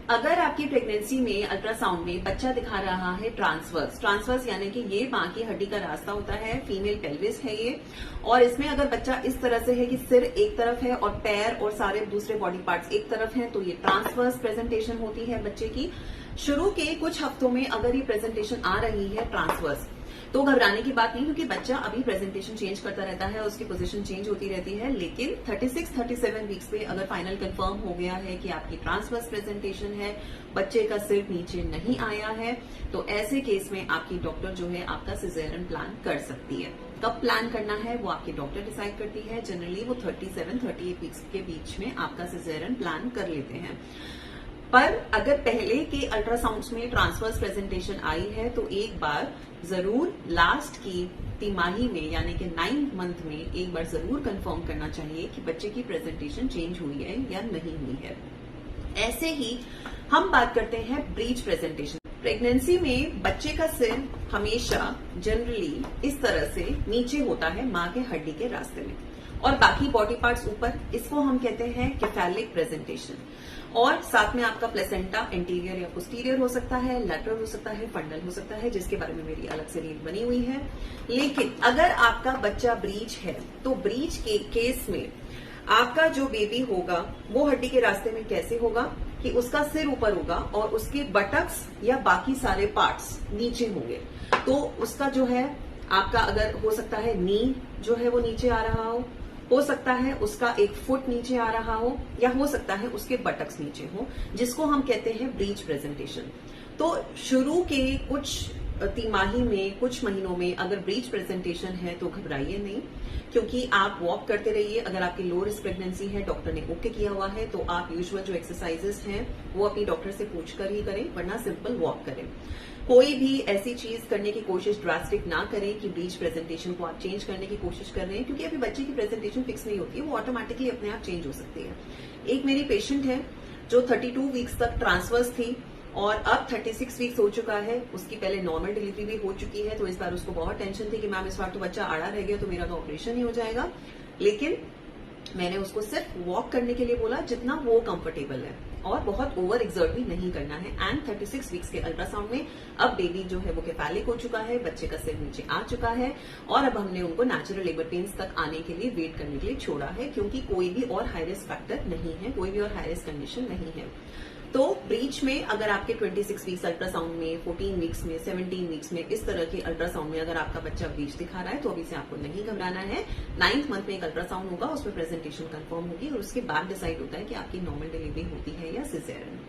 अगर आपकी प्रेगनेंसी में अल्ट्रासाउंड में बच्चा दिखा रहा है ट्रांसवर्स यानी कि ये मां की हड्डी का रास्ता होता है, फीमेल पेल्विस है ये, और इसमें अगर बच्चा इस तरह से है कि सिर एक तरफ है और पैर और सारे दूसरे बॉडी पार्ट्स एक तरफ हैं, तो ये ट्रांसवर्स प्रेजेंटेशन होती है बच्चे की। शुरू के कुछ हफ्तों में अगर ये प्रेजेंटेशन आ रही है ट्रांसवर्स, तो घबराने की बात नहीं, क्योंकि बच्चा अभी प्रेजेंटेशन चेंज करता रहता है, उसकी पोजीशन चेंज होती रहती है। लेकिन 36-37 वीक्स पे अगर फाइनल कंफर्म हो गया है कि आपकी ट्रांसवर्स प्रेजेंटेशन है, बच्चे का सिर नीचे नहीं आया है, तो ऐसे केस में आपकी डॉक्टर जो है आपका सिजेरियन प्लान कर सकती है। कब प्लान करना है वो आपकी डॉक्टर डिसाइड करती है। जनरली वो 37-38 वीक्स के बीच में आपका सिजेरियन प्लान कर लेते हैं। पर अगर पहले के अल्ट्रासाउंड्स में ट्रांसवर्स प्रेजेंटेशन आई है, तो एक बार जरूर लास्ट की तिमाही में यानी कि 9th मंथ में एक बार जरूर कंफर्म करना चाहिए कि बच्चे की प्रेजेंटेशन चेंज हुई है या नहीं हुई है। ऐसे ही हम बात करते हैं ब्रीच प्रेजेंटेशन। प्रेगनेंसी में बच्चे का सिर हमेशा जनरली इस तरह से नीचे होता है मां के हड्डी के रास्ते में, और बाकी बॉडी पार्ट्स ऊपर। इसको हम कहते हैं केफेलिक प्रेजेंटेशन। और साथ में आपका प्लेसेंटा एंटीरियर या पोस्टीरियर हो सकता है, लैटरल हो सकता है, फंडल हो सकता है, जिसके बारे में मेरी अलग से रील बनी हुई है। लेकिन अगर आपका बच्चा ब्रीच है, तो ब्रीच के केस में आपका जो बेबी होगा वो हड्डी के रास्ते में कैसे होगा कि उसका सिर ऊपर होगा और उसके बटक्स या बाकी सारे पार्ट्स नीचे होंगे। तो उसका जो है आपका अगर हो सकता है नी जो है वो नीचे आ रहा हो सकता है उसका एक फुट नीचे आ रहा हो, या हो सकता है उसके बटक्स नीचे हो, जिसको हम कहते हैं ब्रीच प्रेजेंटेशन। तो शुरू के कुछ तिमाही में, कुछ महीनों में अगर ब्रीच प्रेजेंटेशन है तो घबराइए नहीं, क्योंकि आप वॉक करते रहिए। अगर आपकी लो रिस्क प्रेगनेंसी है, डॉक्टर ने ओके किया हुआ है, तो आप यूजुअल जो एक्सरसाइजेस हैं वो अपनी डॉक्टर से पूछकर ही करें, वरना सिंपल वॉक करें। कोई भी ऐसी चीज करने की कोशिश ड्रास्टिक ना करें कि ब्रीच प्रेजेंटेशन को आप चेंज करने की कोशिश कर रहे हैं, क्योंकि अभी बच्चे की प्रेजेंटेशन फिक्स नहीं होती है, वो ऑटोमेटिकली अपने आप चेंज हो सकती है। एक मेरी पेशेंट है जो 32 वीक्स तक ट्रांसवर्स थी और अब 36 वीक्स हो चुका है। उसकी पहले नॉर्मल डिलीवरी भी हो चुकी है, तो इस बार उसको बहुत टेंशन थी कि मैम इस बार तो बच्चा आड़ा रह गया तो मेरा तो ऑपरेशन ही हो जाएगा। लेकिन मैंने उसको सिर्फ वॉक करने के लिए बोला जितना वो कंफर्टेबल है, और बहुत ओवर एक्सर्ट भी नहीं करना है। एंड 36 वीक्स के अल्ट्रासाउंड में अब बेबी जो है वो केफेलिक हो चुका है, बच्चे का सिर नीचे आ चुका है, और अब हमने उनको नेचुरल लेबर पेन्स तक आने के लिए वेट करने के लिए छोड़ा है, क्योंकि कोई भी और हाई रिस्क फैक्टर नहीं है, कोई भी और हाई रिस्क कंडीशन नहीं है। तो ब्रीच में अगर आपके 26 वीक्स अल्ट्रासाउंड में, 14 वीक्स में, 17 वीक्स में, इस तरह के अल्ट्रासाउंड में अगर आपका बच्चा ब्रीच दिखा रहा है, तो अभी से आपको नहीं घबराना है। 9th मंथ में एक अल्ट्रासाउंड होगा, उसमें प्रेजेंटेशन कंफर्म होगी, और उसके बाद डिसाइड होता है कि आपकी नॉर्मल डिलीवरी होती है या सिजेरियन।